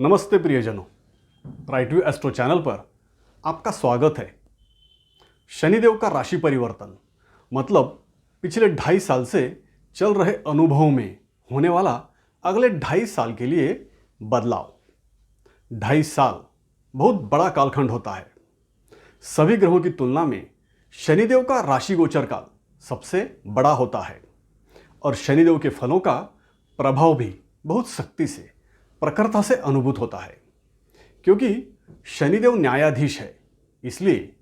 नमस्ते प्रियजनों, right view astro channel पर आपका स्वागत है। शनिदेव का राशि परिवर्तन मतलब पिछले 2.5 साल से चल रहे अनुभव में होने वाला अगले 2.5 साल के लिए बदलाव। 2.5 साल बहुत बड़ा कालखंड होता है। सभी ग्रहों की तुलना में शनिदेव का राशि गोचर काल सबसे बड़ा होता है और शनिदेव के फलों का प्रभाव भी बहुत सख्ती से प्रखरता से अनुभूत होता है। क्योंकि शनिदेव न्यायाधीश है, इसलिए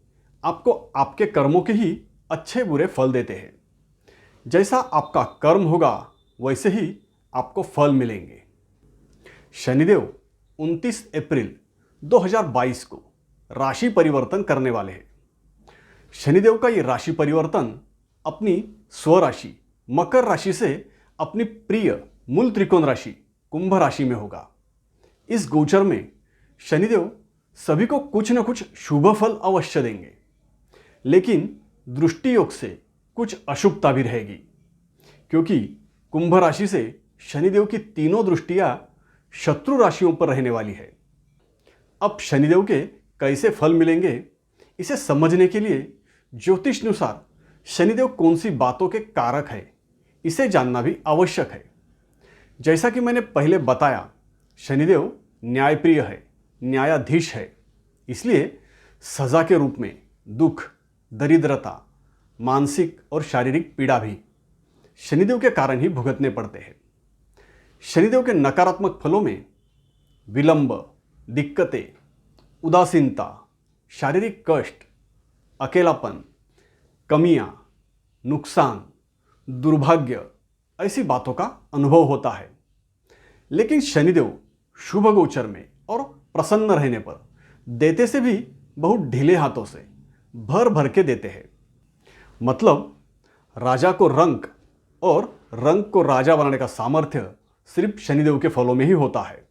आपको आपके कर्मों के ही अच्छे बुरे फल देते हैं। जैसा आपका कर्म होगा वैसे ही आपको फल मिलेंगे। शनिदेव 29 अप्रैल 2022 को राशि परिवर्तन करने वाले हैं। शनिदेव का ये राशि परिवर्तन अपनी स्वराशि मकर राशि से अपनी प्रिय मूल त्रिकोण राशि कुंभ राशि में होगा। इस गोचर में शनिदेव सभी को कुछ न कुछ शुभ फल अवश्य देंगे, लेकिन दृष्टि योग से कुछ अशुभता भी रहेगी। क्योंकि कुंभ राशि से शनिदेव की तीनों दृष्टियां शत्रु राशियों पर रहने वाली है। अब शनिदेव के कैसे फल मिलेंगे, इसे समझने के लिए ज्योतिष अनुसार शनिदेव कौन सी बातों के कारक है, इसे जानना भी आवश्यक है। जैसा कि मैंने पहले बताया, शनिदेव न्यायप्रिय है, न्यायाधीश है, इसलिए सजा के रूप में दुख, दरिद्रता, मानसिक और शारीरिक पीड़ा भी शनिदेव के कारण ही भुगतने पड़ते हैं। शनिदेव के नकारात्मक फलों में विलंब, दिक्कतें, उदासीनता, शारीरिक कष्ट, अकेलापन, कमियां, नुकसान, दुर्भाग्य ऐसी बातों का अनुभव होता है। लेकिन शनिदेव शुभ गोचर में और प्रसन्न रहने पर देते से भी बहुत ढीले हाथों से भर भर के देते हैं। मतलब राजा को रंक और रंक को राजा बनाने का सामर्थ्य सिर्फ शनिदेव के फलों में ही होता है।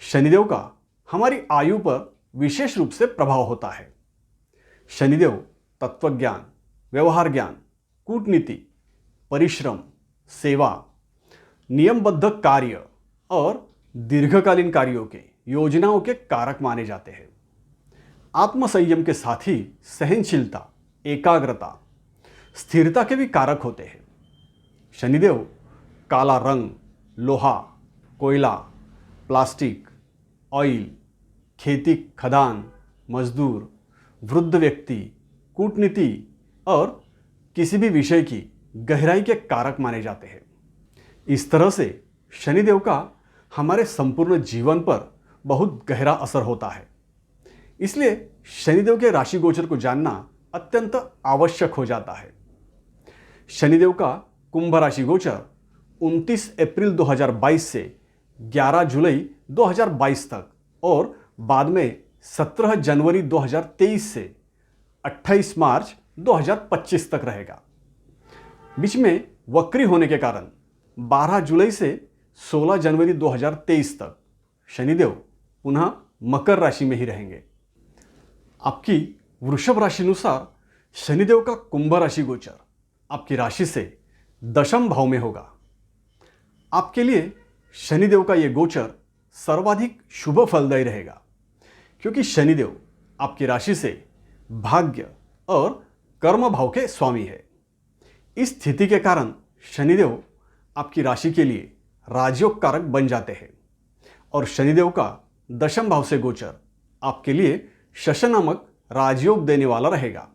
शनिदेव का हमारी आयु पर विशेष रूप से प्रभाव होता है। शनिदेव तत्वज्ञान, व्यवहार ज्ञान, कूटनीति, परिश्रम, सेवा, नियमबद्ध कार्य और दीर्घकालीन कार्यों के योजनाओं के कारक माने जाते हैं। आत्मसंयम के साथ ही सहनशीलता, एकाग्रता, स्थिरता के भी कारक होते हैं। शनिदेव काला रंग, लोहा, कोयला, प्लास्टिक, ऑयल, खेती खदान, मजदूर, वृद्ध व्यक्ति, कूटनीति और किसी भी विषय की गहराई के कारक माने जाते हैं। इस तरह से शनिदेव का हमारे संपूर्ण जीवन पर बहुत गहरा असर होता है। इसलिए शनिदेव के राशि गोचर को जानना अत्यंत आवश्यक हो जाता है। शनिदेव का कुंभ राशि गोचर 29 अप्रैल 2022 से 11 जुलाई 2022 तक और बाद में 17 जनवरी 2023 से 28 मार्च 2025 तक रहेगा। बीच में वक्री होने के कारण 12 जुलाई से 16 जनवरी 2023 तक शनिदेव पुनः मकर राशि में ही रहेंगे। आपकी वृषभ राशि अनुसार शनिदेव का कुंभ राशि गोचर आपकी राशि से दशम भाव में होगा। आपके लिए शनिदेव का यह गोचर सर्वाधिक शुभ फलदायी रहेगा, क्योंकि शनिदेव आपकी राशि से भाग्य और कर्म भाव के स्वामी है। इस स्थिति के कारण शनिदेव आपकी राशि के लिए राजयोग कारक बन जाते हैं और शनिदेव का दशम भाव से गोचर आपके लिए शश नामक राजयोग देने वाला रहेगा।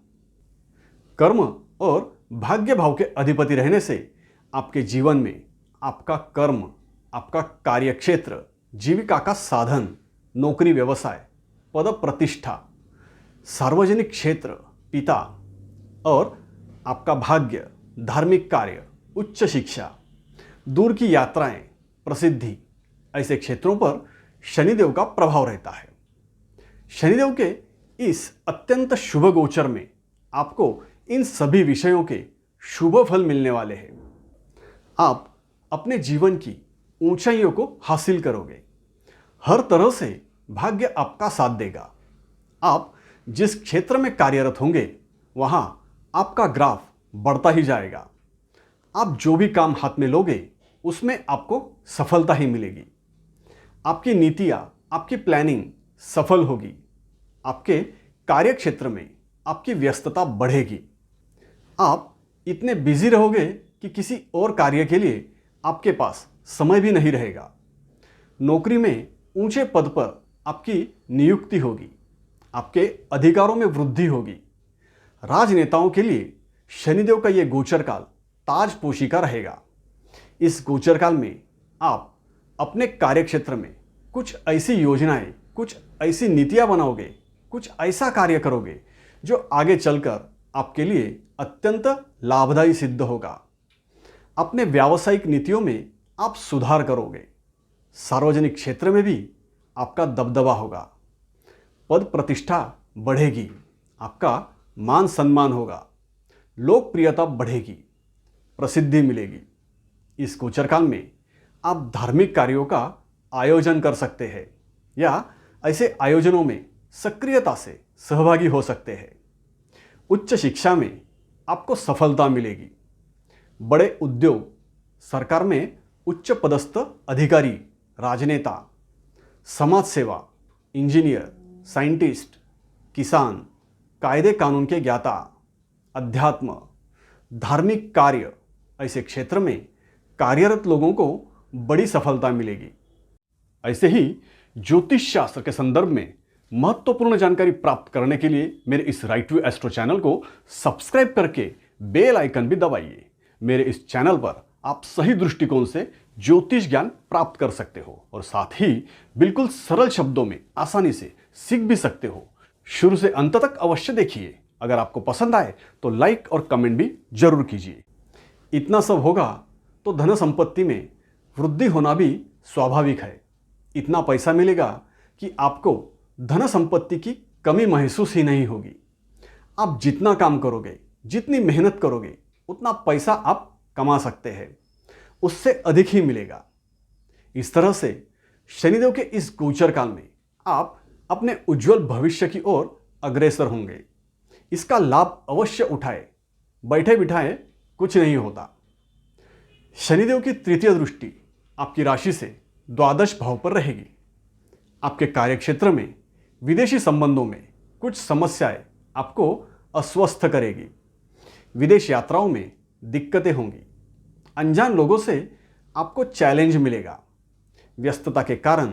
कर्म और भाग्य भाव के अधिपति रहने से आपके जीवन में आपका कर्म, आपका कार्यक्षेत्र, जीविका का साधन, नौकरी व्यवसाय, पद प्रतिष्ठा, सार्वजनिक क्षेत्र, पिता और आपका भाग्य, धार्मिक कार्य, उच्च शिक्षा, दूर की यात्राएं, प्रसिद्धि ऐसे क्षेत्रों पर शनिदेव का प्रभाव रहता है। शनिदेव के इस अत्यंत शुभ गोचर में आपको इन सभी विषयों के शुभ फल मिलने वाले हैं। आप अपने जीवन की ऊंचाइयों को हासिल करोगे। हर तरह से भाग्य आपका साथ देगा। आप जिस क्षेत्र में कार्यरत होंगे वहां आपका ग्राफ बढ़ता ही जाएगा। आप जो भी काम हाथ में लोगे उसमें आपको सफलता ही मिलेगी। आपकी नीतियाँ, आपकी प्लानिंग सफल होगी। आपके कार्य क्षेत्र में आपकी व्यस्तता बढ़ेगी। आप इतने बिजी रहोगे कि किसी और कार्य के लिए आपके पास समय भी नहीं रहेगा। नौकरी में ऊंचे पद पर आपकी नियुक्ति होगी। आपके अधिकारों में वृद्धि होगी। राजनेताओं के लिए शनिदेव का यह गोचर काल ताजपोशी का रहेगा। इस गोचर काल में आप अपने कार्यक्षेत्र में कुछ ऐसी योजनाएं, कुछ ऐसी नीतियां बनाओगे, कुछ ऐसा कार्य करोगे जो आगे चलकर आपके लिए अत्यंत लाभदायी सिद्ध होगा। अपने व्यावसायिक नीतियों में आप सुधार करोगे। सार्वजनिक क्षेत्र में भी आपका दबदबा होगा। पद प्रतिष्ठा बढ़ेगी। आपका मान सम्मान होगा। लोकप्रियता बढ़ेगी। प्रसिद्धि मिलेगी। इस गोचर काल में आप धार्मिक कार्यों का आयोजन कर सकते हैं या ऐसे आयोजनों में सक्रियता से सहभागी हो सकते हैं। उच्च शिक्षा में आपको सफलता मिलेगी। बड़े उद्योग, सरकार में उच्च पदस्थ अधिकारी, राजनेता, समाज सेवा, इंजीनियर, साइंटिस्ट, किसान, कायदे कानून के ज्ञाता, अध्यात्म, धार्मिक कार्य, ऐसे क्षेत्र में कार्यरत लोगों को बड़ी सफलता मिलेगी। ऐसे ही ज्योतिष शास्त्र के संदर्भ में महत्वपूर्ण जानकारी प्राप्त करने के लिए मेरे इस राइट व्यू एस्ट्रो चैनल को सब्सक्राइब करके बेल आइकन भी दबाइए। मेरे इस चैनल पर आप सही दृष्टिकोण से ज्योतिष ज्ञान प्राप्त कर सकते हो और साथ ही बिल्कुल सरल शब्दों में आसानी से सीख भी सकते हो। शुरू से अंत तक अवश्य देखिए। अगर आपको पसंद आए तो लाइक और कमेंट भी जरूर कीजिए। इतना सब होगा तो धन संपत्ति में वृद्धि होना भी स्वाभाविक है। इतना पैसा मिलेगा कि आपको धन संपत्ति की कमी महसूस ही नहीं होगी। आप जितना काम करोगे, जितनी मेहनत करोगे, उतना पैसा आप कमा सकते हैं। उससे अधिक ही मिलेगा। इस तरह से शनिदेव के इस गोचर काल में आप अपने उज्जवल भविष्य की ओर अग्रसर होंगे। इसका लाभ अवश्य उठाए। बैठे बिठाए कुछ नहीं होता। शनिदेव की तृतीय दृष्टि आपकी राशि से द्वादश भाव पर रहेगी। आपके कार्यक्षेत्र में विदेशी संबंधों में कुछ समस्याएं आपको अस्वस्थ करेगी। विदेश यात्राओं में दिक्कतें होंगी। अनजान लोगों से आपको चैलेंज मिलेगा। व्यस्तता के कारण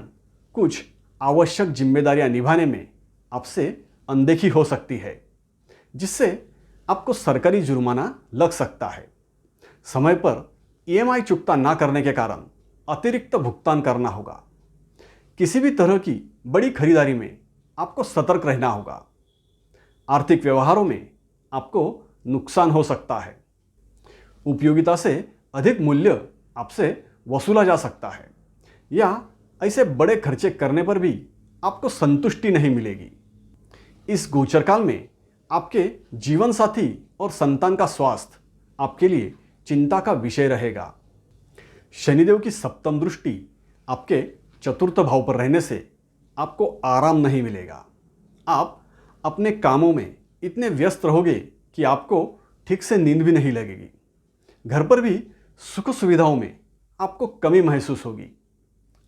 कुछ आवश्यक जिम्मेदारियां निभाने में आपसे अनदेखी हो सकती है, जिससे आपको सरकारी जुर्माना लग सकता है। समय पर ईएमआई चुकता ना करने के कारण अतिरिक्त भुगतान करना होगा। किसी भी तरह की बड़ी खरीदारी में आपको सतर्क रहना होगा। आर्थिक व्यवहारों में आपको नुकसान हो सकता है। उपयोगिता से अधिक मूल्य आपसे वसूला जा सकता है या ऐसे बड़े खर्चे करने पर भी आपको संतुष्टि नहीं मिलेगी। इस गोचर काल में आपके जीवन साथी और संतान का स्वास्थ्य आपके लिए चिंता का विषय रहेगा। शनिदेव की सप्तम दृष्टि आपके चतुर्थ भाव पर रहने से आपको आराम नहीं मिलेगा। आप अपने कामों में इतने व्यस्त रहोगे कि आपको ठीक से नींद भी नहीं लगेगी। घर पर भी सुख सुविधाओं में आपको कमी महसूस होगी।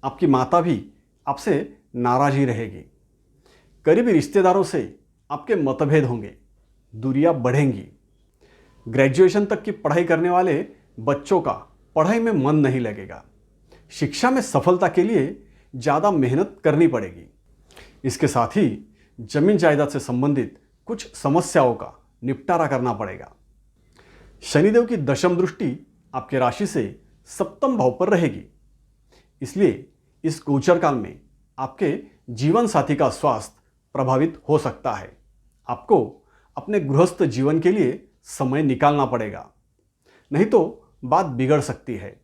आपकी माता भी आपसे नाराज ही रहेगी। करीबी रिश्तेदारों से आपके मतभेद होंगे। दूरियां बढ़ेंगी। ग्रेजुएशन तक की पढ़ाई करने वाले बच्चों का पढ़ाई में मन नहीं लगेगा। शिक्षा में सफलता के लिए ज़्यादा मेहनत करनी पड़ेगी। इसके साथ ही जमीन जायदाद से संबंधित कुछ समस्याओं का निपटारा करना पड़ेगा। शनिदेव की दशम दृष्टि आपके राशि से सप्तम भाव पर रहेगी। इसलिए इस गोचर काल में आपके जीवन साथी का स्वास्थ्य प्रभावित हो सकता है। आपको अपने गृहस्थ जीवन के लिए समय निकालना पड़ेगा, नहीं तो बात बिगड़ सकती है।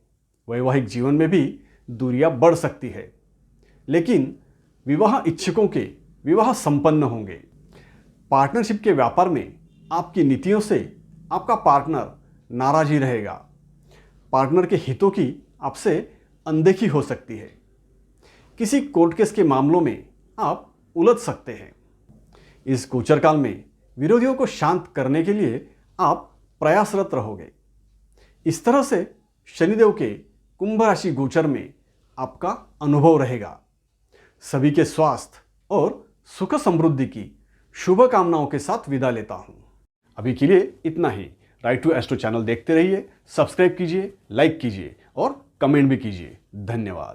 वैवाहिक जीवन में भी दूरियां बढ़ सकती है, लेकिन विवाह इच्छुकों के विवाह संपन्न होंगे। पार्टनरशिप के व्यापार में आपकी नीतियों से आपका पार्टनर नाराज ही रहेगा। पार्टनर के हितों की आपसे अनदेखी हो सकती है। किसी कोर्ट केस के मामलों में आप उलझ सकते हैं। इस गोचर काल में विरोधियों को शांत करने के लिए आप प्रयासरत रहोगे। इस तरह से शनिदेव के कुंभ राशि गोचर में आपका अनुभव रहेगा। सभी के स्वास्थ्य और सुख समृद्धि की शुभकामनाओं के साथ विदा लेता हूं। अभी के लिए इतना ही। राइट टू एस्ट्रो चैनल देखते रहिए, सब्सक्राइब कीजिए, लाइक कीजिए और कमेंट भी कीजिए। धन्यवाद।